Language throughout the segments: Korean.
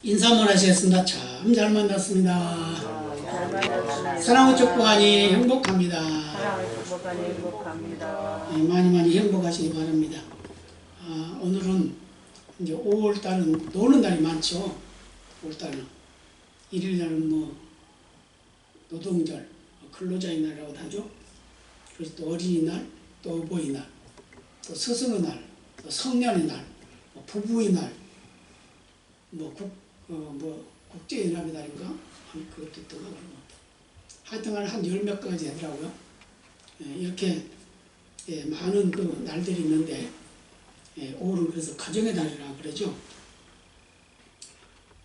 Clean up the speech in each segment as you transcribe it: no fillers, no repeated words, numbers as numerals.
인사만 하시겠습니다. 참 잘 만났습니다. 사랑을 축복하니 행복합니다. 네, 많이 행복하시기 바랍니다. 오늘은 이제 5월달은 노는 날이 많죠. 5월달은 1일날은 뭐 노동절, 근로자의 날이라고 하죠. 그래서 또 어린이날, 또 어버이날, 또 스승의 날, 또 성년의 날, 부부의 날, 국제연합의 날인가? 그것도 있던 것 같아요. 하여튼간 한 10몇 가지 되더라고요. 이렇게 많은 그 날들이 있는데 5월은 그래서 가정의 달이라고 그러죠.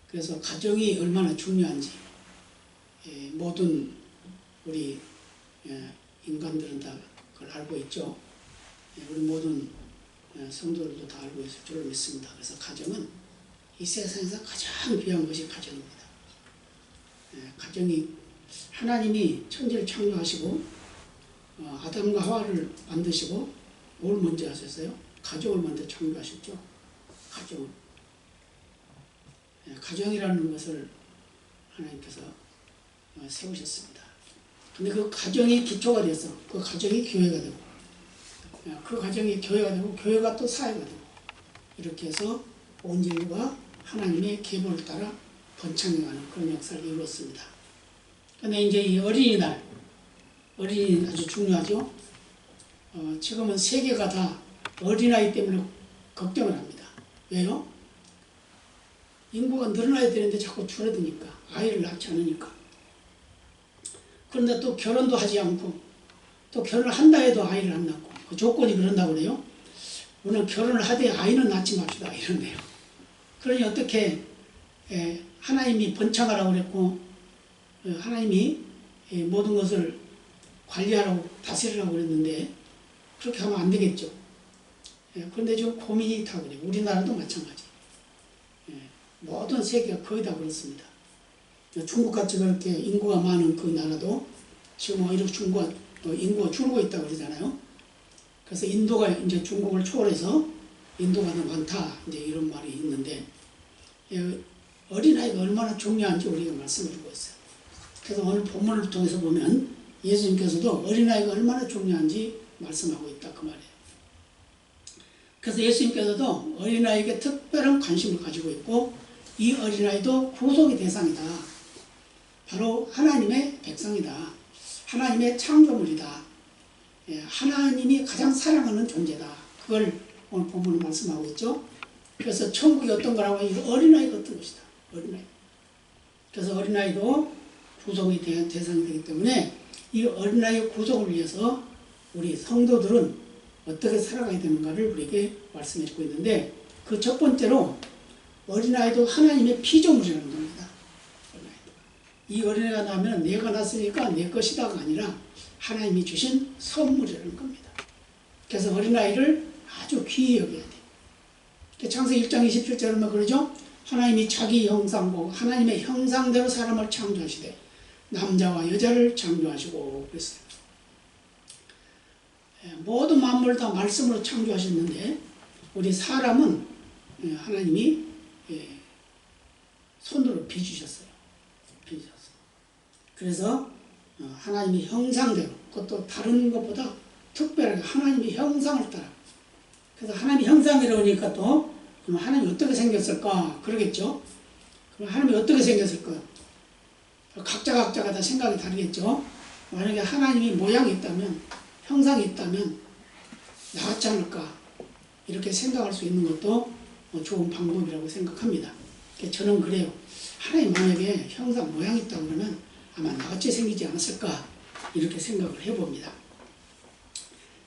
그래서 가정이 얼마나 중요한지 모든 우리 인간들은 다 그걸 알고 있죠. 우리 모든 성도들도 다 알고 있을 줄로 믿습니다. 그래서 가정은 이 세상에서 가장 귀한 것이 가정입니다. 가정이 하나님이 천지를 창조하시고 아담과 하와를 만드시고 뭘 먼저 하셨어요? 가정을 먼저 창조하셨죠. 가정을. 가정이라는 것을 하나님께서 세우셨습니다. 근데 그 가정이 기초가 돼서 그 가정이 교회가 되고 그 가정이 교회가 되고 교회가 또 사회가 되고 이렇게 해서 온 인류가 하나님의 계보를 따라 번창해가는 그런 역사를 이루었습니다. 근데 이제 이 어린이날, 어린이 아주 중요하죠. 지금은 세계가 다 어린아이 때문에 걱정을 합니다. 왜요? 인구가 늘어나야 되는데 자꾸 줄어드니까, 아이를 낳지 않으니까. 그런데 또 결혼도 하지 않고, 또 결혼을 한다 해도 아이를 안 낳고, 그 조건이 그런다고 그래요. 우리는 결혼을 하되 아이는 낳지 맙시다, 이런데요. 그러니 어떻게 하나님이 번창하라고 그랬고 하나님이 모든 것을 관리하라고 다스리라고 그랬는데 그렇게 하면 안 되겠죠. 그런데 좀 고민이 다 그래요. 우리나라도 마찬가지. 모든 세계가 거의 다 그렇습니다. 중국같이 그렇게 인구가 많은 그 나라도 지금 오히려 중국가 인구가 줄고 있다고 그러잖아요. 그래서 인도가 이제 중국을 초월해서 인도가 더 많다 이제 이런 말이 있는데 어린아이가 얼마나 중요한지 우리가 말씀드리고 있어요. 그래서 오늘 본문을 통해서 보면 예수님께서도 어린아이가 얼마나 중요한지 말씀하고 있다 그 말이에요. 그래서 예수님께서도 어린아이에게 특별한 관심을 가지고 있고 이 어린아이도 구속의 대상이다. 바로 하나님의 백성이다. 하나님의 창조물이다. 하나님이 가장 사랑하는 존재다. 그걸 오늘 본문을 말씀하고 있죠. 그래서 천국이 어떤 거라고 하면 어린아이 같은 것이다. 어린아이. 그래서 어린아이도 구속의 대상이 되기 때문에 이 어린아이의 구속을 위해서 우리 성도들은 어떻게 살아가야 되는가를 우리에게 말씀해 주고 있는데 그 첫 번째로 어린아이도 하나님의 피조물이라는 겁니다. 이 어린아이가 나면 내가 낳았으니까 내 것이다가 아니라 하나님이 주신 선물이라는 겁니다. 그래서 어린아이를 아주 귀히 여겨야 돼. 창세기 1장 27절에 뭐 그러죠? 하나님이 자기 형상고 하나님의 형상대로 사람을 창조하시되 남자와 여자를 창조하시고 그랬어요. 모든 만물을 다 말씀으로 창조하셨는데 우리 사람은 하나님이 손으로 빚으셨어요. 그래서 하나님의 형상대로 그것도 다른 것보다 특별하게 하나님의 형상을 따라 그래서 하나님의 형상이라고 하니까 또 그럼 하나님이 어떻게 생겼을까 그러겠죠. 그럼 하나님이 어떻게 생겼을까 각자가 다 생각이 다르겠죠. 만약에 하나님이 모양이 있다면 형상이 있다면 나았지 않을까 이렇게 생각할 수 있는 것도 좋은 방법이라고 생각합니다. 저는 그래요. 하나님 만약에 형상 모양이 있다고 그러면 아마 나같이 생기지 않았을까 이렇게 생각을 해봅니다.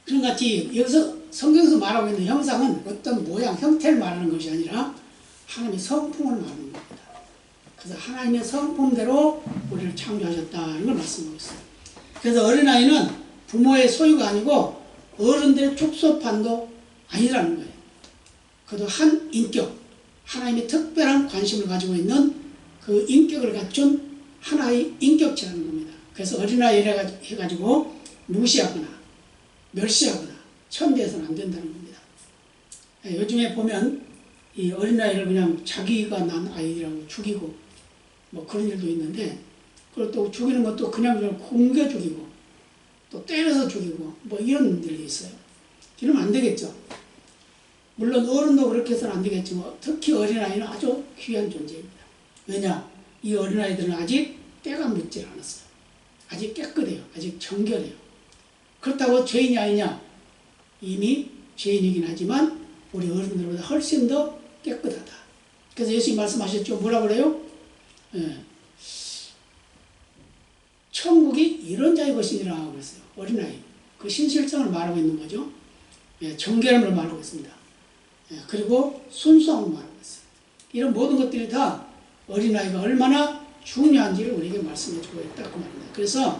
그런 같이 여기서 성경에서 말하고 있는 형상은 어떤 모양, 형태를 말하는 것이 아니라 하나님의 성품을 말하는 겁니다. 그래서 하나님의 성품대로 우리를 창조하셨다는 걸 말씀하고 있어요. 그래서 어린아이는 부모의 소유가 아니고 어른들의 축소판도 아니라는 거예요. 그것도 한 인격, 하나님의 특별한 관심을 가지고 있는 그 인격을 갖춘 하나의 인격체라는 겁니다. 그래서 어린아이를 해가지고 무시하거나 멸시하거나 천대해서는 안 된다는 겁니다. 요즘에 보면 이 어린아이를 그냥 자기가 난 아이라고 죽이고 뭐 그런 일도 있는데, 그리고 또 죽이는 것도 그냥 공겨 죽이고 또 때려서 죽이고 뭐 이런 일이 있어요. 이러면 안 되겠죠. 물론 어른도 그렇게 해서는 안 되겠지만 특히 어린아이는 아주 귀한 존재입니다. 왜냐? 이 어린아이들은 아직 때가 묻질 않았어요. 아직 깨끗해요. 아직 정결해요. 그렇다고 죄인이 아니냐? 이미 죄인이긴 하지만 우리 어른들보다 훨씬 더 깨끗하다. 그래서 예수님 말씀하셨죠. 뭐라 그래요? 천국이 이런 자의 것이니라 그랬어요. 어린아이. 그 신실성을 말하고 있는 거죠. 정결함을 말하고 있습니다. 그리고 순수함을 말하고 있어요. 이런 모든 것들이 다 어린아이가 얼마나 중요한지를 우리에게 말씀해 주고 있다 그 말입니다. 그래서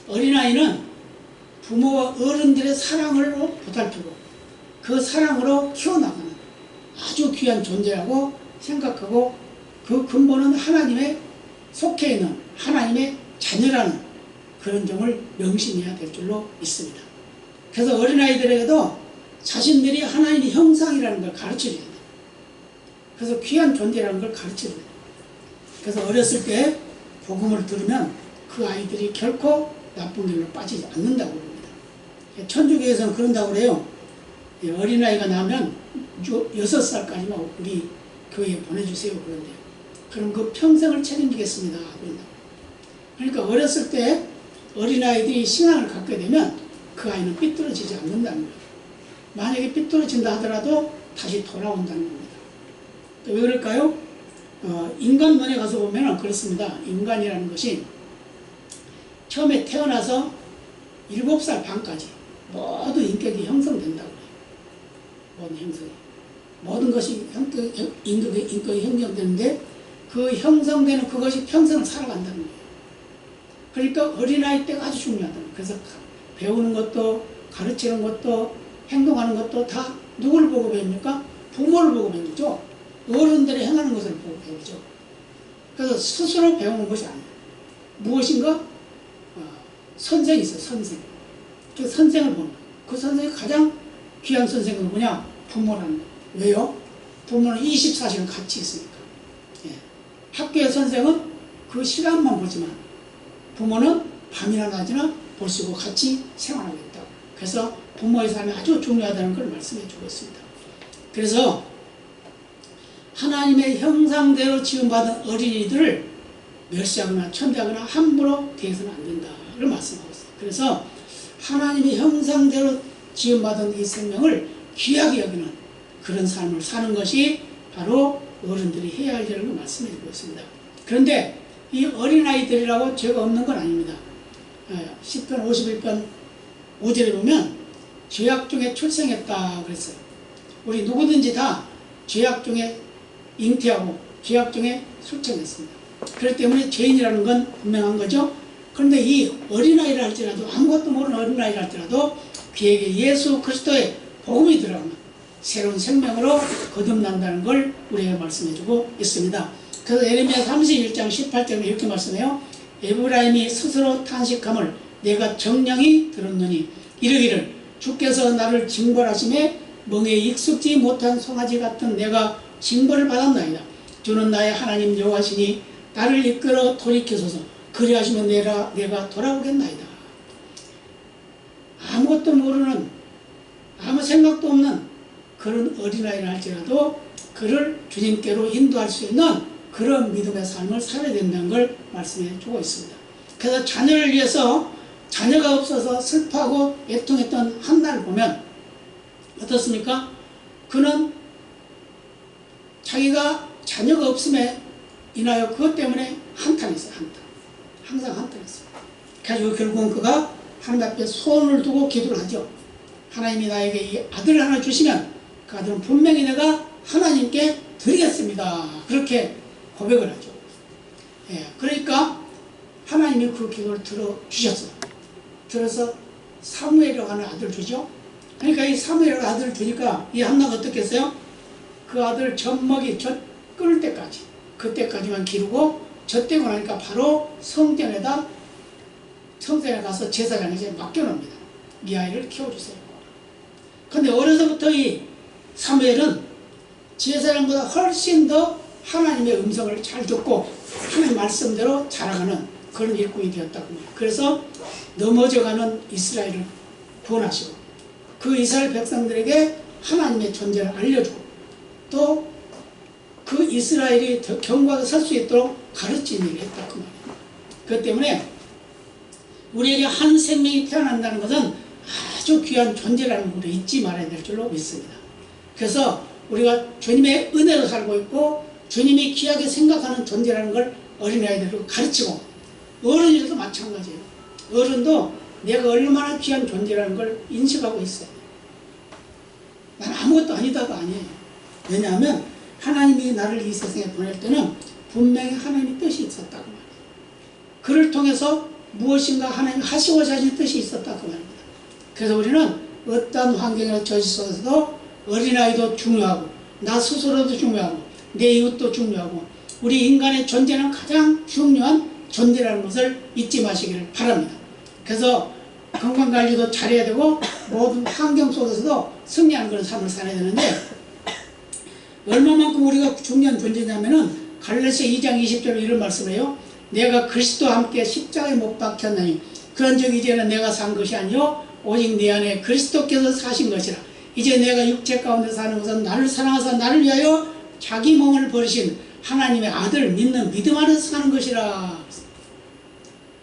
어린아이는 부모와 어른들의 사랑으로 보살피고 그 사랑으로 키워나가는 아주 귀한 존재라고 생각하고, 그 근본은 하나님의 속해 있는 하나님의 자녀라는 그런 점을 명심해야 될 줄로 믿습니다. 그래서 어린아이들에게도 자신들이 하나님의 형상이라는 걸 가르쳐줘야 돼요. 그래서 귀한 존재라는 걸 가르쳐줘야 돼요. 그래서 어렸을 때 복음을 들으면 그 아이들이 결코 나쁜 길로 빠지지 않는다고 합니다. 천주교에서는 그런다고 그래요. 어린아이가 나면 6살까지만 우리 교회에 보내주세요. 그런데 그럼 그 평생을 책임지겠습니다. 그러니까 어렸을 때 어린아이들이 신앙을 갖게 되면 그 아이는 삐뚤어지지 않는다는 거예요. 만약에 삐뚤어진다 하더라도 다시 돌아온다는 겁니다. 왜 그럴까요? 인간론에 가서 보면 그렇습니다. 인간이라는 것이 처음에 태어나서 7살 반까지 모두 인격이 형성된다고 해요. 모든 형성이. 모든 것이 인격이 형성되는데 그 형성되는 그것이 평생을 살아간다는 거예요. 그러니까 어린아이 때가 아주 중요하다는 거예요. 그래서 배우는 것도 가르치는 것도 행동하는 것도 다 누구를 보고 배웁니까? 부모를 보고 배우죠. 어른들이 행하는 것을 보고 배우죠. 그래서 스스로 배우는 것이 아니에요. 무엇인가? 선생이 있어요. 선생. 그 선생을 보는 거예요. 그 선생이 가장 귀한 선생은 뭐냐? 부모라는 거예요. 왜요? 부모는 24시간 같이 있으니까. 학교의 선생은 그 시간만 보지만 부모는 밤이나 낮이나 볼 수 있고 같이 생활하고 있다고. 그래서 부모의 삶이 아주 중요하다는 걸 말씀해 주고 있습니다. 그래서 하나님의 형상대로 지음받은 어린이들을 멸시하거나 천대하거나 함부로 대해서는 안 된다를 말씀하고 있어요. 그래서 하나님의 형상대로 지음받은 이 생명을 귀하게 여기는 그런 삶을 사는 것이 바로 어른들이 해야 할 일을 말씀해 주고 있습니다. 그런데 이 어린아이들이라고 죄가 없는 건 아닙니다. 10편 51편 5절에 보면 죄악 중에 출생했다 그랬어요. 우리 누구든지 다 죄악 중에 잉태하고 죄악 중에 출생했습니다. 그렇기 때문에 죄인이라는 건 분명한 거죠. 그런데 이 어린아이를 할지라도, 아무것도 모르는 어린아이를 할지라도 그에게 예수 그리스도의 복음이 들어가면 새로운 생명으로 거듭난다는 걸 우리에게 말씀해주고 있습니다. 그래서 예레미야 31장 18절에 이렇게 말씀해요. 에브라임이 스스로 탄식함을 내가 정령이 들었느니 이르기를 주께서 나를 징벌하심에 멍에 익숙지 못한 송아지 같은 내가 징벌을 받았나이다. 주는 나의 하나님 여호와시니 나를 이끌어 돌이켜소서. 그리하시면 내가 돌아오겠나이다. 아무것도 모르는, 아무 생각도 없는 그런 어린아이를 할지라도 그를 주님께로 인도할 수 있는 그런 믿음의 삶을 살아야 된다는 걸 말씀해 주고 있습니다. 그래서 자녀를 위해서, 자녀가 없어서 슬퍼하고 애통했던 한나를 보면 어떻습니까? 그는 자기가 자녀가 없음에 인하여 그것 때문에 한탄했어요. 항상 한탄했어요. 그래서 결국은 그가 하나님 앞에 소원을 두고 기도를 하죠. 하나님이 나에게 이 아들을 하나 주시면 그 아들은 분명히 내가 하나님께 드리겠습니다. 그렇게 고백을 하죠. 그러니까 하나님이 그 기도를 들어주셨어요. 들어서 사무엘이라고 하는 아들을 주죠. 그러니까 이 사무엘이라고 아들을 주니까 이 한나가 어떻게 했어요? 그 아들 젖먹이 젖 끊을 때까지, 그때까지만 기르고 젖되고 나니까 바로 성전에 가서 제사장에게 맡겨놓습니다. 이 아이를 키워주세요. 근데 어려서부터 이 사무엘은 제사장보다 훨씬 더 하나님의 음성을 잘 듣고 하나님 말씀대로 자라가는 그런 일꾼이 되었다고 합니다. 그래서 넘어져가는 이스라엘을 구원하시고 그 이스라엘 백성들에게 하나님의 존재를 알려주고 또 그 이스라엘이 경고하게 설 수 있도록 가르치는 일을 했다 그 말이에요. 그렇기 때문에 우리에게 한 생명이 태어난다는 것은 아주 귀한 존재라는 것을 잊지 말아야 될 줄로 믿습니다. 그래서 우리가 주님의 은혜로 살고 있고 주님이 귀하게 생각하는 존재라는 걸 어린아이들을 가르치고 어른들도 마찬가지예요. 어른도 내가 얼마나 귀한 존재라는 걸 인식하고 있어요. 난 아무것도 아니다가 아니에요. 왜냐하면 하나님이 나를 이 세상에 보낼 때는 분명히 하나님의 뜻이 있었다고 말해요. 그를 통해서 무엇인가 하나님이 하시고자 하신 뜻이 있었다고 말입니다. 그래서 우리는 어떤 환경이나 처지 속에서도 어린아이도 중요하고 나 스스로도 중요하고 내 이웃도 중요하고 우리 인간의 존재는 가장 중요한 존재라는 것을 잊지 마시기를 바랍니다. 그래서 건강관리도 잘해야 되고 모든 환경 속에서도 승리하는 그런 삶을 살아야 되는데 얼마만큼 우리가 중요한 존재냐면은 갈라디아 2장 20절에 이런 말씀을 해요. 내가 그리스도와 함께 십자가에 못 박혔나니 그런즉 이제는 내가 산 것이 아니요 오직 내 안에 그리스도께서 사신 것이라. 이제 내가 육체 가운데 사는 것은 나를 사랑하사 나를 위하여 자기 몸을 버리신 하나님의 아들 믿는 믿음 안에서 사는 것이라.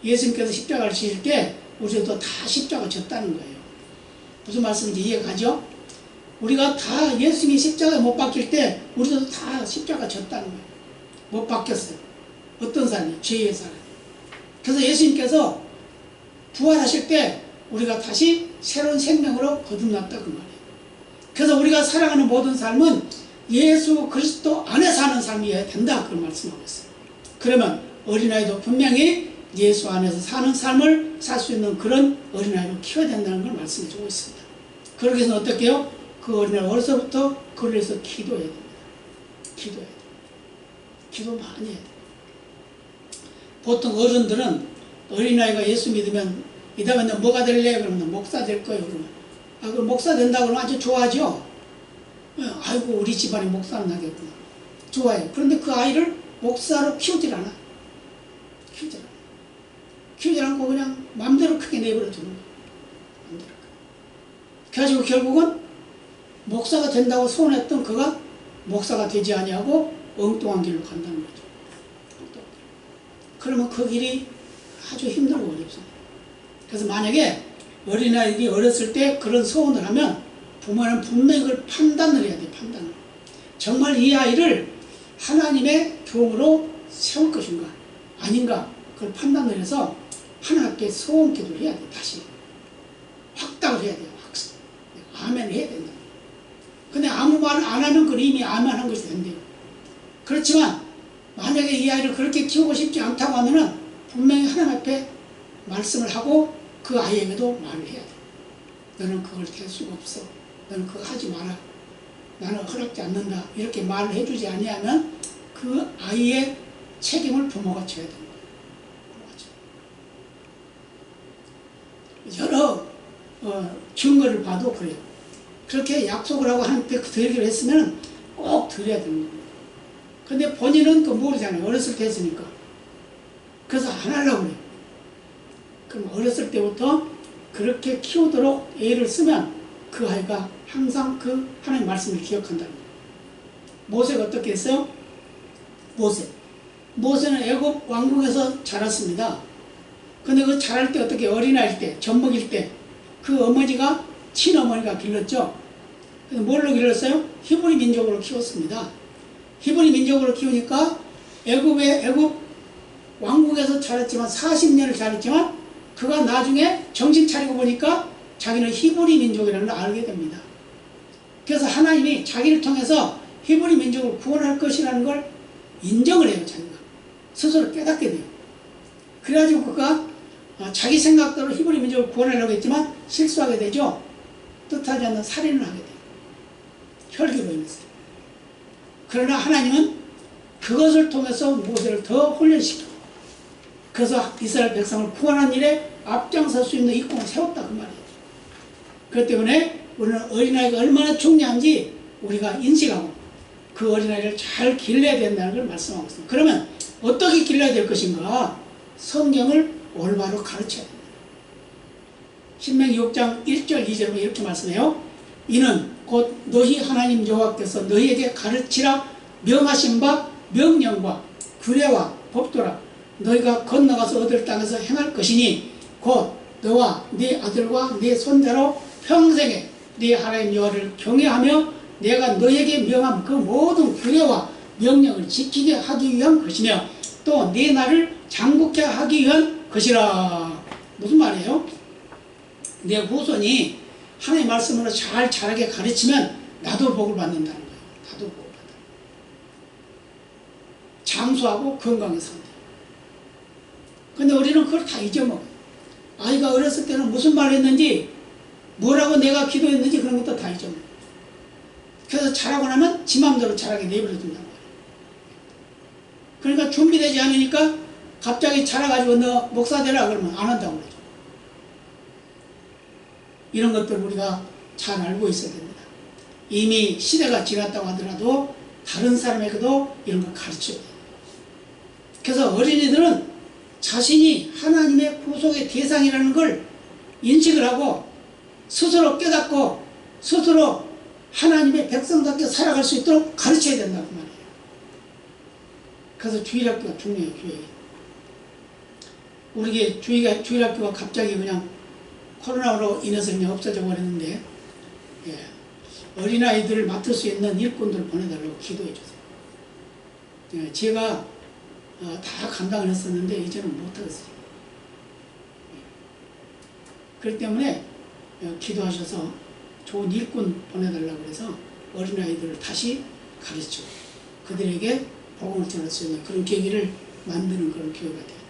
예수님께서 십자가를 지실 때 우리도 다 십자가 졌다는 거예요. 무슨 말씀인지 이해가 가죠? 우리가 다 예수님이 십자가에 못 박힐 때 우리도 다 십자가 졌다는 거예요. 못 박혔어요. 어떤 사람이? 죄의 사람. 그래서 예수님께서 부활하실 때 우리가 다시 새로운 생명으로 거듭났다 그 말이에요. 그래서 우리가 살아가는 모든 삶은 예수 그리스도 안에 사는 삶이어야 된다 그런 말씀하고 있어요. 그러면 어린아이도 분명히 예수 안에서 사는 삶을 살 수 있는 그런 어린아이로 키워야 된다는 걸 말씀해 주고 있습니다. 그러기 위해서는 어떻게 해요? 그 어린아이 어려서부터 그를 위해서 기도해야 됩니다. 기도해야 돼요. 기도 많이 해야 돼요. 보통 어른들은 어린아이가 예수 믿으면 이 다음에 너 뭐가 될래? 그러면 목사 될 거예요. 그러면 그럼 목사 된다고 그러면 아주 좋아하죠. 아이고 우리 집안에 목사는 나겠구나. 좋아해요. 그런데 그 아이를 목사로 키우질 않아. 키우질 않고 그냥 마음대로 크게 내버려 두는 거예요. 그래가지고 결국은 목사가 된다고 소원했던 그가 목사가 되지 아니하고 엉뚱한 길로 간다는 거죠. 그러면 그 길이 아주 힘들고 어렵습니다. 그래서 만약에 어린아이들이 어렸을 때 그런 소원을 하면 부모는 분명히 그걸 판단을 해야 돼요. 판단을. 정말 이 아이를 하나님의 종으로 세울 것인가 아닌가 그걸 판단을 해서 하나님께 소원 기도를 해야 돼요. 다시 확답을 해야 돼요. 아멘 해야 된다. 근데 아무 말 안 하면 그 이미 아멘한 것이 된대요. 그렇지만 만약에 이 아이를 그렇게 키우고 싶지 않다고 하면은 분명히 하나님 앞에 말씀을 하고 그 아이에게도 말을 해야 돼. 너는 그걸 될 수가 없어. 너는 그거 하지 마라. 나는 허락지 않는다. 이렇게 말을 해주지 아니하면 그 아이의 책임을 부모가 져야 됩니다. 여러 증거를 봐도 그래요. 그렇게 약속을 하고 하나님께 드리기로 했으면 꼭 드려야 됩니다. 근데 본인은 그 모르잖아요. 어렸을 때 했으니까. 그래서 안 하려고 그래요. 그럼 어렸을 때부터 그렇게 키우도록 애를 쓰면 그 아이가 항상 그 하나님의 말씀을 기억한다는 거예요. 모세가 어떻게 했어요? 모세는 애굽 왕국에서 자랐습니다. 근데 그 자랄 때 어떻게 어린아이일 때, 젖먹일 때 그 어머니가 친어머니가 길렀죠. 그래서 뭘로 길렀어요? 히브리 민족으로 키웠습니다. 히브리 민족으로 키우니까 애굽 왕국에서 자랐지만 40년을 자랐지만 그가 나중에 정신 차리고 보니까 자기는 히브리 민족이라는 걸 알게 됩니다. 그래서 하나님이 자기를 통해서 히브리 민족을 구원할 것이라는 걸 인정을 해요. 자기가 스스로 깨닫게 돼요. 그래가지고 그가 자기 생각대로 히브리 민족을 구원하려고 했지만 실수하게 되죠. 뜻하지 않는 살인을 하게 돼요. 혈기로 인해서. 그러나 하나님은 그것을 통해서 모세를 더 훈련시키고 그래서 이스라엘 백성을 구원하는 일에 앞장설 수 있는 일꾼을 세웠다 그 말이에요. 그렇기 때문에 우리는 어린아이가 얼마나 중요한지 우리가 인식하고 그 어린아이를 잘 길러야 된다는 걸 말씀하고 있습니다. 그러면 어떻게 길러야 될 것인가? 성경을 올바로 가르쳐야 됩니다. 신명기 6장 1절 2절에 이렇게 말씀해요. 이는 곧 너희 하나님 여호와께서 너희에게 가르치라 명하신 바 명령과 규례와 법도라 너희가 건너가서 얻을 땅에서 행할 것이니 곧 너와 네 아들과 네 손자로 평생에 네 하나님 여호와를 경외하며 내가 너희에게 명한 그 모든 규례와 명령을 지키게 하기 위한 것이며 또 네 나를 장국케 하기 위한 것이라. 무슨 말이에요? 내 후손이 하나님의 말씀으로 잘 자라게 가르치면 나도 복을 받는다는 거예요. 나도 복을 받아. 장수하고 건강히 산다. 근데 우리는 그걸 다 잊어먹어요. 아이가 어렸을 때는 무슨 말을 했는지, 뭐라고 내가 기도했는지 그런 것도 다 잊어먹어요. 그래서 자라고 나면 지 마음대로 자라게 내버려둔다는 거예요. 그러니까 준비되지 않으니까 갑자기 자라가지고 너 목사 되라 그러면 안 한다고 그러죠. 이런 것들을 우리가 잘 알고 있어야 됩니다. 이미 시대가 지났다고 하더라도 다른 사람에게도 이런 걸 가르쳐야 돼요. 그래서 어린이들은 자신이 하나님의 구속의 대상이라는 걸 인식을 하고 스스로 깨닫고 스스로 하나님의 백성답게 살아갈 수 있도록 가르쳐야 된다고 말이에요. 그래서 주일학교가 중요해요. 우리 주일학교가 갑자기 그냥 코로나로 인해서 그냥 없어져 버렸는데, 예, 어린아이들을 맡을 수 있는 일꾼들 보내달라고 기도해 주세요. 예, 제가 다 감당을 했었는데 이제는 못하겠어요. 그렇기 때문에 기도하셔서 좋은 일꾼 보내달라고 해서 어린아이들을 다시 가르치고 그들에게 복음을 전할 수 있는 그런 계기를 만드는 그런 교회가 돼요.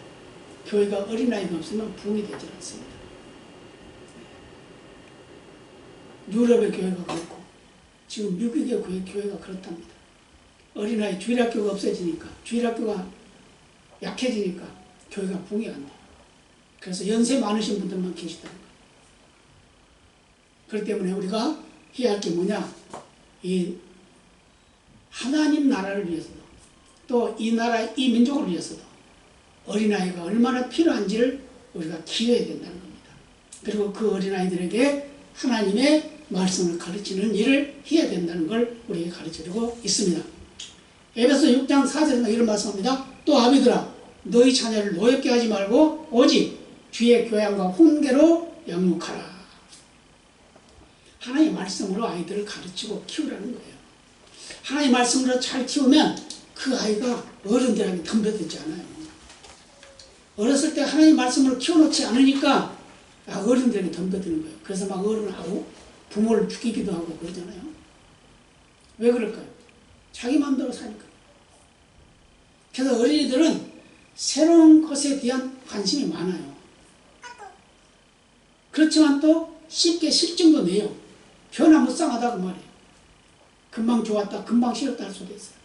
교회가 어린아이가 없으면 부흥이 되지 않습니다. 유럽의 교회가 그렇고 지금 미국의 교회가 그렇답니다. 어린아이 주일학교가 없어지니까, 주일학교가 약해지니까 교회가 부흥이 안 돼요. 그래서 연세 많으신 분들만 계시다는 거예요. 그렇기 때문에 우리가 해야 할 게 뭐냐, 이 하나님 나라를 위해서도 또 이 나라 이 민족을 위해서도 어린아이가 얼마나 필요한지를 우리가 기여해야 된다는 겁니다. 그리고 그 어린아이들에게 하나님의 말씀을 가르치는 일을 해야 된다는 걸 우리에게 가르쳐주고 있습니다. 에베소 6장 4절에 이런 말씀합니다. 또 아비들아 너희 자녀를 노엽게 하지 말고 오직 주의 교양과 훈계로 양육하라. 하나님의 말씀으로 아이들을 가르치고 키우라는 거예요. 하나님의 말씀으로 잘 키우면 그 아이가 어른들에게 덤벼들지 않아요. 어렸을 때 하나님의 말씀으로 키워놓지 않으니까 어른들에게 덤벼드는 거예요. 그래서 막 어른하고 부모를 죽이기도 하고 그러잖아요. 왜 그럴까요? 자기 마음대로 사니까. 그래서 어린이들은 새로운 것에 대한 관심이 많아요. 그렇지만 또 쉽게 실증도 내요. 변화무쌍하다고 말이에요. 금방 좋았다, 금방 싫었다 할 수도 있어요.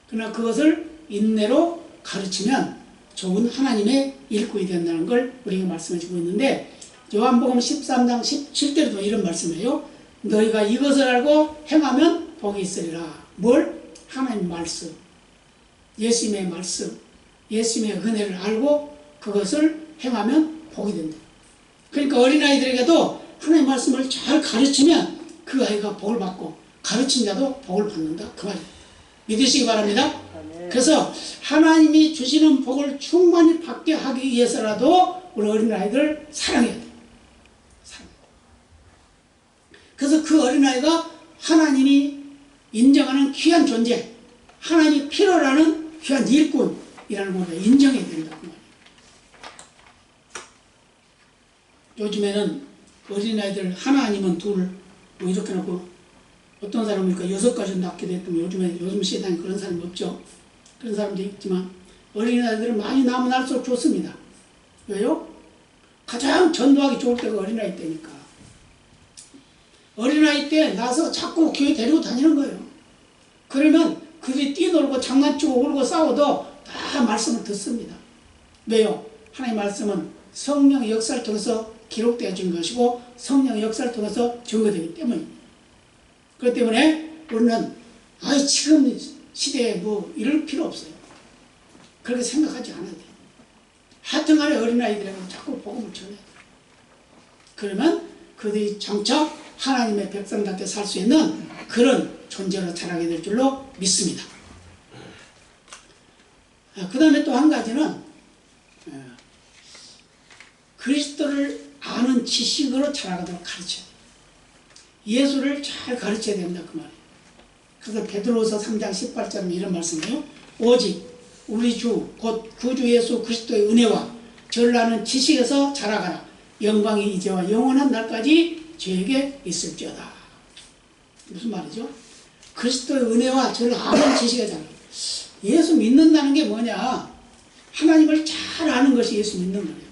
그러나 그것을 인내로 가르치면 좋은 하나님의 일꾼이 된다는 걸 우리가 말씀해 주고 있는데, 요한복음 13장 17절에도 이런 말씀이에요. 너희가 이것을 알고 행하면 복이 있으리라. 뭘? 하나님 말씀, 예수님의 말씀, 예수님의 은혜를 알고 그것을 행하면 복이 된다. 그러니까 어린아이들에게도 하나님의 말씀을 잘 가르치면 그 아이가 복을 받고 가르친 자도 복을 받는다. 그 말이에요. 믿으시기 바랍니다. 그래서 하나님이 주시는 복을 충만히 받게 하기 위해서라도 우리 어린아이들을 사랑해야 돼요. 그래서 그 어린아이가 하나님이 인정하는 귀한 존재, 하나님이 필요로 하는 귀한 일꾼이라는 것을 인정해야 된다고 말이에요. 요즘에는 어린아이들 하나 아니면 둘 뭐 이렇게 놓고 어떤 사람은 6가지 낳기도 했더니 요즘 세상에 그런 사람이 없죠. 그런 사람도 있지만 어린아이들은 많이 낳으면 날수록 좋습니다. 왜요? 가장 전도하기 좋을 때가 어린아이 때니까. 어린아이 때 나서 자꾸 교회 데리고 다니는 거예요. 그러면 그들이 뛰놀고 장난치고 울고 싸워도 다 말씀을 듣습니다. 왜요? 하나님의 말씀은 성령의 역사를 통해서 기록되어진 것이고 성령의 역사를 통해서 증거되기 때문입니다. 그렇기 때문에 우리는 아이 지금 시대에 뭐 이럴 필요 없어요. 그렇게 생각하지 않아도 돼요. 하여튼간에 어린아이들에게 자꾸 복음을 전해야 돼요. 그러면 그들이 정착 하나님의 백성답게 살 수 있는 그런 존재로 자라게 될 줄로 믿습니다. 그 다음에 또 한 가지는 그리스도를 아는 지식으로 자라가도록 가르쳐야 돼요. 예수를 잘 가르쳐야 된다 그 말이에요. 그래서 베드로후서 3장 18절에 이런 말씀이에요. 오직 우리 주 곧 구주 예수 그리스도의 은혜와 저를 아는 지식에서 자라가라. 영광이 이제와 영원한 날까지 저에게 있을지어다. 무슨 말이죠? 그리스도의 은혜와 저를 아는 지식에 자라라. 예수 믿는다는 게 뭐냐? 하나님을 잘 아는 것이 예수 믿는 거예요.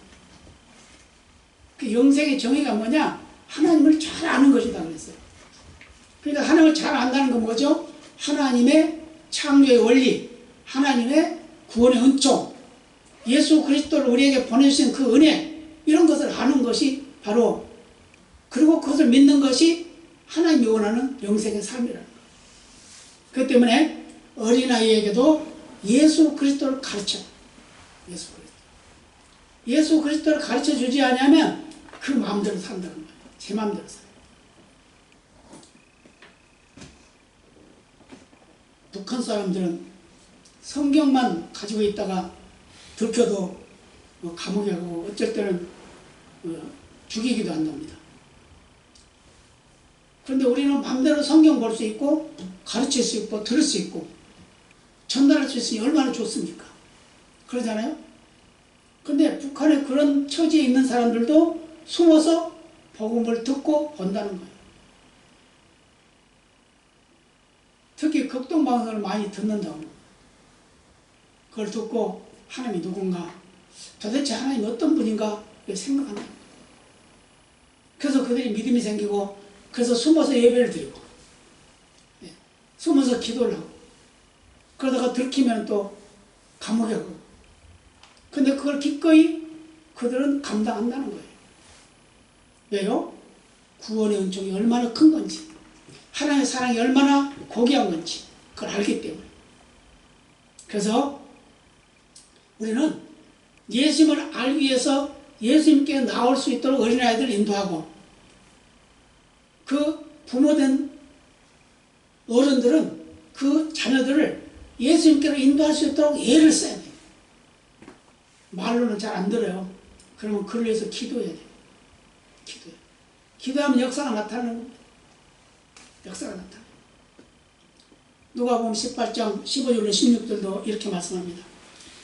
그 영생의 정의가 뭐냐? 하나님을 잘 아는 것이다 그랬어요. 그러니까 하나님을 잘 안다는 건 뭐죠? 하나님의 창조의 원리, 하나님의 구원의 은총, 예수 그리스도를 우리에게 보내주신 그 은혜, 이런 것을 아는 것이 바로, 그리고 그것을 믿는 것이 하나님이 원하는 영생의 삶이라는 거예요. 그렇기 때문에 어린아이에게도 예수 그리스도를 가르쳐. 예수 그리스도를 가르쳐 주지 않으면 그 마음대로 산다는 거예요. 제 마음대로 살아요. 북한 사람들은 성경만 가지고 있다가 들켜도 감옥에 가고 어쩔 때는 죽이기도 한답니다. 그런데 우리는 마음대로 성경 볼 수 있고 가르칠 수 있고 들을 수 있고 전달할 수 있으니 얼마나 좋습니까? 그러잖아요? 근데 북한에 그런 처지에 있는 사람들도 숨어서 복음을 듣고 본다는 거예요. 특히 극동방송을 많이 듣는다고. 그걸 듣고 하나님이 누군가, 도대체 하나님이 어떤 분인가 생각한다. 그래서 그들이 믿음이 생기고, 그래서 숨어서 예배를 드리고, 숨어서 기도를 하고, 그러다가 들키면 또 감옥에 가고. 근데 그걸 기꺼이 그들은 감당한다는 거예요. 왜요? 구원의 은총이 얼마나 큰 건지, 하나님의 사랑이 얼마나 고귀한 건지 그걸 알기 때문에. 그래서 우리는 예수님을 알기 위해서 예수님께 나올 수 있도록 어린아이들을 인도하고, 그 부모된 어른들은 그 자녀들을 예수님께로 인도할 수 있도록 애를 써야 돼요. 말로는 잘 안 들어요. 그러면 그를 위해서 기도해야 돼요. 기도하면 역사가 나타나는 겁니다. 역사가 나타나요. 누가복음 18장 15절로 16절도 이렇게 말씀합니다.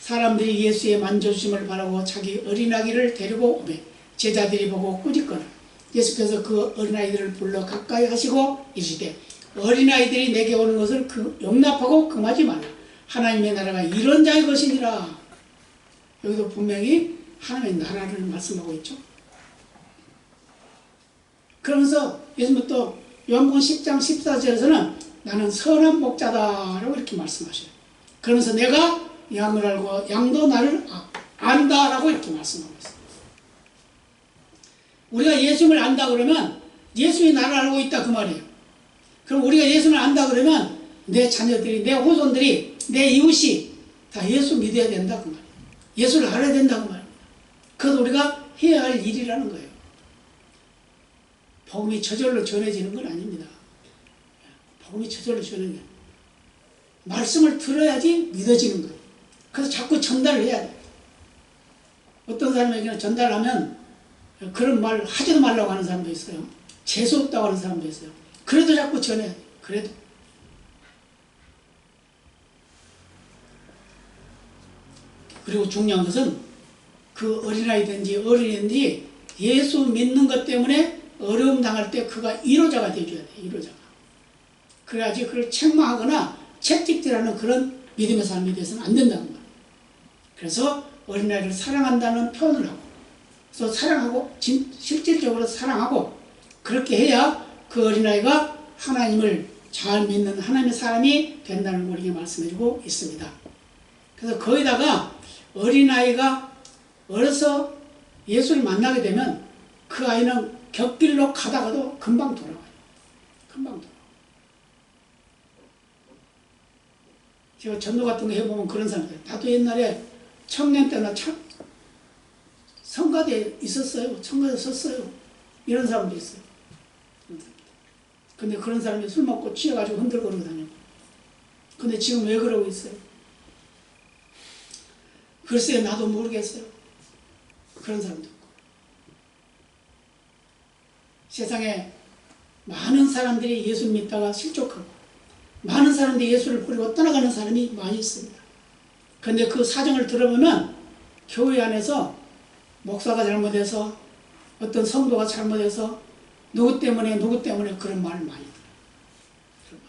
사람들이 예수의 만져주심을 바라고 자기 어린아기를 데리고 오매 제자들이 보고 꾸짖거나 예수께서 그 어린아이들을 불러 가까이 하시고 이르시되 어린아이들이 내게 오는 것을 용납하고 금하지 말라. 하나님의 나라가 이런 자의 것이니라. 여기도 분명히 하나님의 나라를 말씀하고 있죠. 그러면서 예수님은 또 요한복음 10장 14절에서는 나는 선한 목자다라고 이렇게 말씀하셔요. 그러면서 내가 양을 알고 양도 나를 안다라고 이렇게 말씀하고 있어요. 우리가 예수님을 안다 그러면 예수님이 나를 알고 있다 그 말이에요. 그럼 우리가 예수님을 안다 그러면 내 자녀들이, 내 후손들이, 내 이웃이 다 예수 믿어야 된다 그 말이에요. 예수를 알아야 된다 그 말입니다. 그것도 우리가 해야 할 일이라는 거예요. 복음이 저절로 전해지는 건 아닙니다. 복음이 저절로 전해지는 거예요. 말씀을 들어야지 믿어지는 거예요. 그래서 자꾸 전달을 해야 돼요. 어떤 사람에게는 전달하면 그런 말 하지도 말라고 하는 사람도 있어요. 재수없다고 하는 사람도 있어요. 그래도 자꾸 전해야 돼요. 그래도. 그리고 중요한 것은 그 어린아이든지 어린이든지 예수 믿는 것 때문에 어려움 당할 때 그가 위로자가 되어줘야 돼요. 위로자가. 그래야지 그걸 책망하거나 채찍질하는 그런 믿음의 삶이 돼서는 안 된다는 거예요. 그래서 어린아이를 사랑한다는 표현을 하고, 그래서 사랑하고, 실질적으로 사랑하고, 그렇게 해야 그 어린아이가 하나님을 잘 믿는 하나님의 사람이 된다는 걸 우리에게 말씀해주고 있습니다. 그래서 거기다가 어린아이가 어려서 예수를 만나게 되면 그 아이는 곁길로 가다가도 금방 돌아와요. 금방 돌아와요. 제가 전도 같은 거 해보면 그런 사람들, 나도 옛날에 청년 때나 참 성가대에 있었어요. 청가대에 섰어요. 이런 사람도 있어요. 근데 그런 사람이 술 먹고 취해가지고 흔들거리고 다니고. 근데 지금 왜 그러고 있어요? 글쎄 나도 모르겠어요. 그런 사람도 있고. 세상에 많은 사람들이 예수 믿다가 실족하고 많은 사람들이 예수를 버리고 떠나가는 사람이 많이 있습니다. 그런데 그 사정을 들어보면 교회 안에서 목사가 잘못해서 어떤 성도가 잘못해서 누구 때문에 그런 말을 많이 들어요.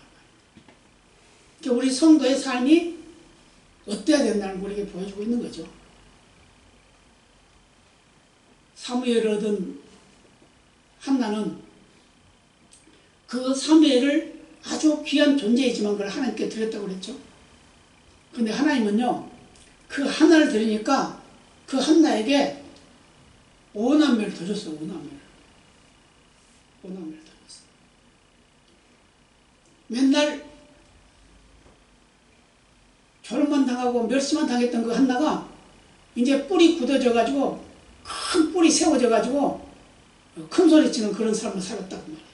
그러니까 우리 성도의 삶이 어때야 된다는 걸 우리에게 보여주고 있는 거죠. 사무엘을 얻은 한나는 그 사무엘을 아주 귀한 존재이지만 그걸 하나님께 드렸다고 그랬죠. 그런데 하나님은요, 그 하나를 드리니까 그 한나에게 5남매를 더 줬어요. 5남매를 더 줬어요. 맨날 결혼만 당하고 멸시만 당했던 그 한나가 이제 뿔이 굳어져 가지고 큰 뿔이 세워져 가지고 큰 소리치는 그런 삶을 살았다고 말이에요.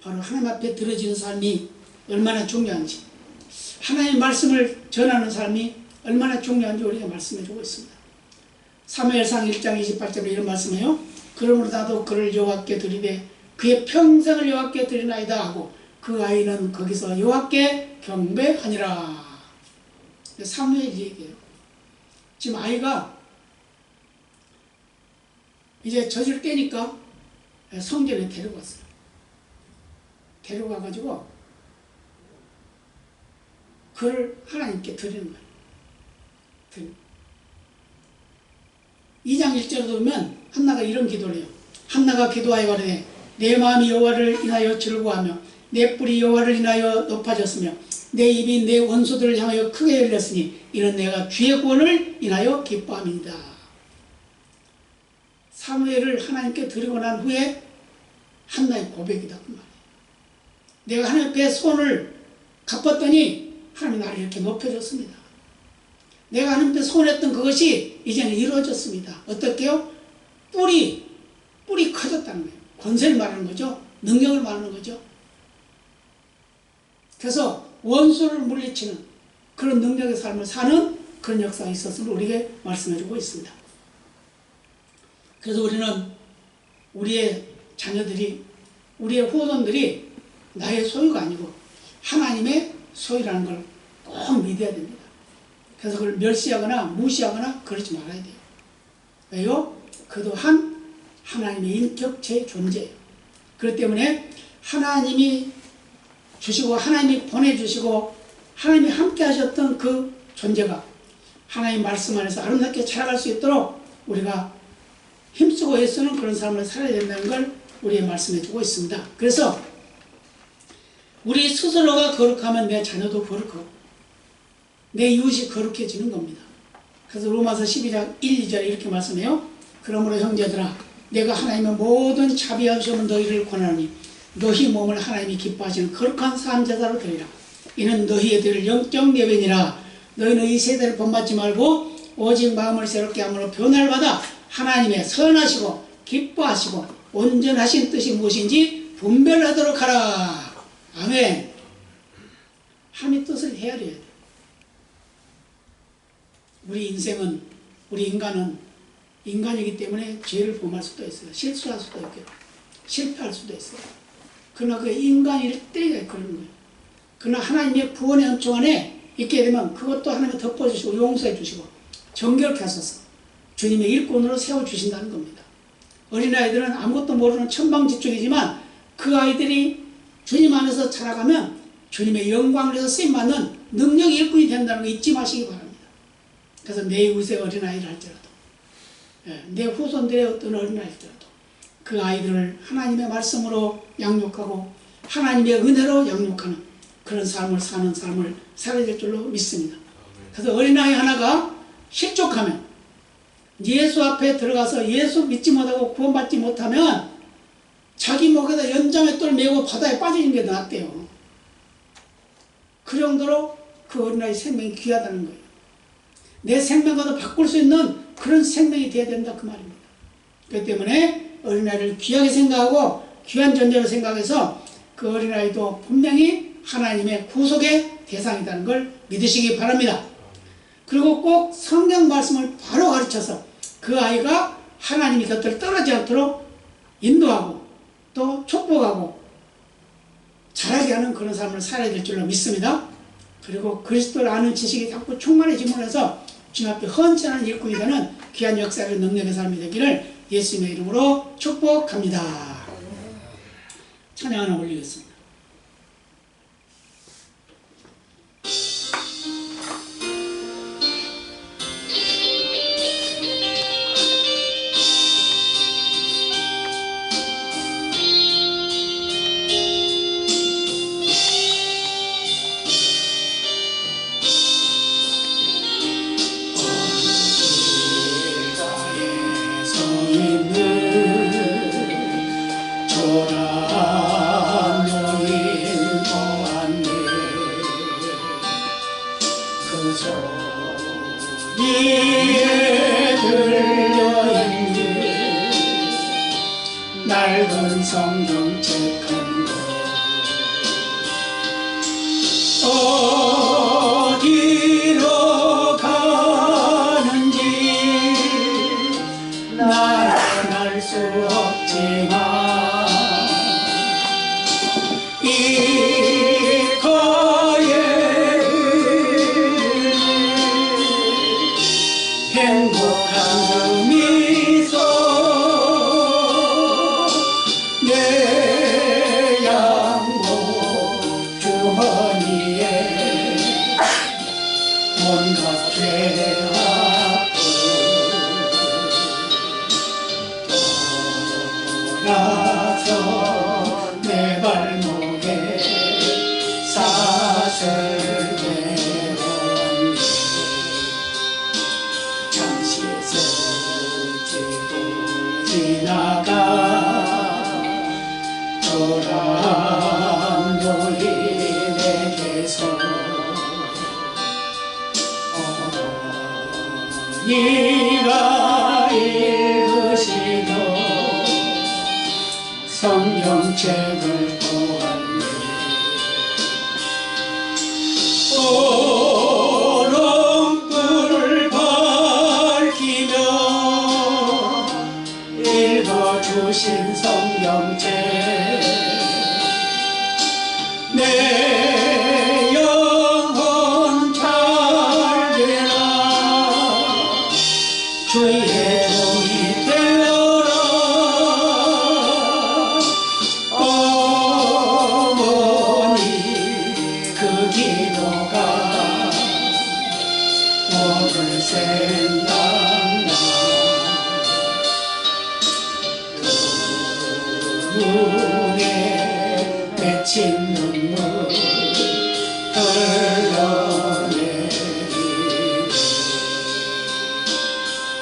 바로 하나님 앞에 들어지는 삶이 얼마나 중요한지, 하나님의 말씀을 전하는 삶이 얼마나 중요한지 우리가 말씀해 주고 있습니다. 사무엘상 1장 28절에 이런 말씀해요. 그러므로 나도 그를 여호와께 드리되 그의 평생을 여호와께 드리나이다 하고 그 아이는 거기서 여호와께 경배하니라. 사무엘이 얘기해요. 지금 아이가 이제 젖을 떼니까 성전에 데려갔어요. 데려가가지고 그를 하나님께 드리는 거예요. 2장 1절에 보면 한나가 이런 기도를 해요. 한나가 기도하여 가로되 내 마음이 여호와를 인하여 즐거워하며 내 뿔이 여호와를 인하여 높아졌으며 내 입이 내 원수들을 향하여 크게 열렸으니 이는 내가 주의 구원을 인하여 기뻐함이니이다. 사무엘을 하나님께 드리고 난 후에 한나의 고백이다 그 말이에요. 내가 하나님 앞에 손을 갚았더니 하나님이 나를 이렇게 높여줬습니다. 내가 하나님 앞에 손했던 그것이 이제는 이루어졌습니다. 어떻게요? 뿔이 커졌다는 거예요. 권세를 말하는 거죠. 능력을 말하는 거죠. 그래서 원수를 물리치는 그런 능력의 삶을 사는 그런 역사가 있었음을 우리에게 말씀해주고 있습니다. 그래서 우리는 우리의 자녀들이, 우리의 후손들이 나의 소유가 아니고 하나님의 소유라는 걸 꼭 믿어야 됩니다. 그래서 그걸 멸시하거나 무시하거나 그러지 말아야 돼요. 왜요? 그 또한 하나님의 인격체 존재예요. 그렇기 때문에 하나님이 주시고 하나님이 보내주시고 하나님이 함께 하셨던 그 존재가 하나님 말씀 안에서 아름답게 자라갈 수 있도록 우리가 힘쓰고 애쓰는 그런 삶을 살아야 된다는 걸 우리에게 말씀해 주고 있습니다. 그래서 우리 스스로가 거룩하면 내 자녀도 거룩하고 내 이웃이 거룩해지는 겁니다. 그래서 로마서 12장 1, 2절에 이렇게 말씀해요. 그러므로 형제들아 내가 하나님의 모든 자비와 시험은 너희를 권하노니 너희 몸을 하나님이 기뻐하시는 거룩한 삶제사로 드리라. 이는 너희의 드릴 영적 예배니라. 너희는 이 세대를 본받지 말고 오직 마음을 새롭게 함으로 변화를 받아 하나님의 선하시고 기뻐하시고 온전하신 뜻이 무엇인지 분별하도록 하라. 아멘. 하나님의 뜻을 헤아려야 돼. 우리 인생은, 우리 인간은 인간이기 때문에 죄를 범할 수도 있어요. 실수할 수도 있고 실패할 수도 있어요. 그러나 그 인간일 때가 그런 거예요. 그러나 하나님의 구원의 은총 안에 있게 되면 그것도 하나님이 덮어주시고 용서해 주시고 정결케 하셔서 주님의 일꾼으로 세워주신다는 겁니다. 어린아이들은 아무것도 모르는 천방지축이지만 그 아이들이 주님 안에서 자라가면 주님의 영광을 위해서 쓰임받는 능력의 일꾼이 된다는 거 잊지 마시기 바랍니다. 그래서 내 이웃의 어린아이를 할지라도 내 후손들의 어떤 어린아이들도 그 아이들을 하나님의 말씀으로 양육하고 하나님의 은혜로 양육하는 그런 삶을 사는 삶을 살아야 될 줄로 믿습니다. 그래서 어린아이 하나가 실족하면 예수 앞에 들어가서 예수 믿지 못하고 구원받지 못하면 자기 목에다 연장의 똘 메고 바다에 빠지는 게 낫대요. 그 정도로 그 어린아이 생명이 귀하다는 거예요. 내 생명과도 바꿀 수 있는 그런 생명이 되어야 된다 그 말입니다. 그렇기 때문에 어린아이를 귀하게 생각하고 귀한 존재로 생각해서 그 어린아이도 분명히 하나님의 구속의 대상이라는 걸 믿으시기 바랍니다. 그리고 꼭 성경 말씀을 바로 가르쳐서 그 아이가 하나님의 곁을 떠나지 않도록 인도하고 또 축복하고 자라게 하는 그런 삶을 살아야 될 줄로 믿습니다. 그리고 그리스도를 아는 지식이 자꾸 충만해짐으로 해서 주님 앞에 헌신하는 일꾼이 되는 귀한 역사의 능력의 삶이 되기를 예수님의 이름으로 축복합니다. 찬양 하나 올리겠습니다. 낡은 성경책 한 권 어디로 가는지 나는 알 수 없지만 이 거에 행복한 그 미소 내 양복 주머니에 온갖 죄악을 돌아서 내 발목에 사슬 내렸네. 잠시 스치고 지나가 초라한 노인에게서 어머니가 읽으시던 성경책을 보았네. 오롱불을 밝히며 읽어주신 성경책 내 영혼 잘 되라 주의 종이 되어라. 어머니 그 기도가 오늘 생각나. 눈에 맺힌 눈물 흘러내리네.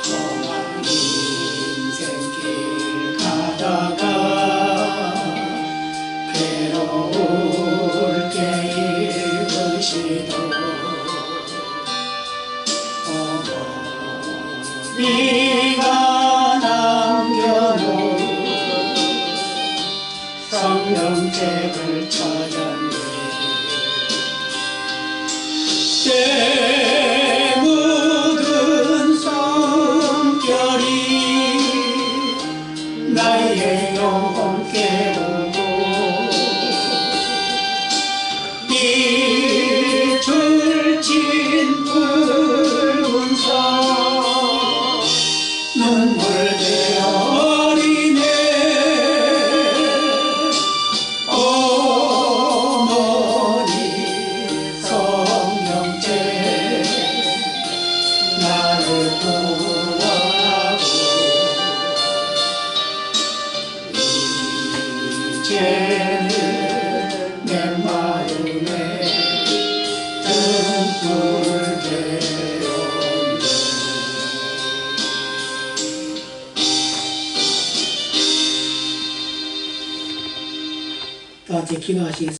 험한 인생길 가다가 괴로울 때 읽으시던 어머니가 남겨놓은 성경책을 찾았네. 때 묻은 숨결이 나의 영혼 깨우고 빛을 친 붉은 산 눈물 되어리네. 어머니 성경책 나를 구원하고 이제는 내 마음에 등불 되었네. 다 같이 기도하시겠습니다.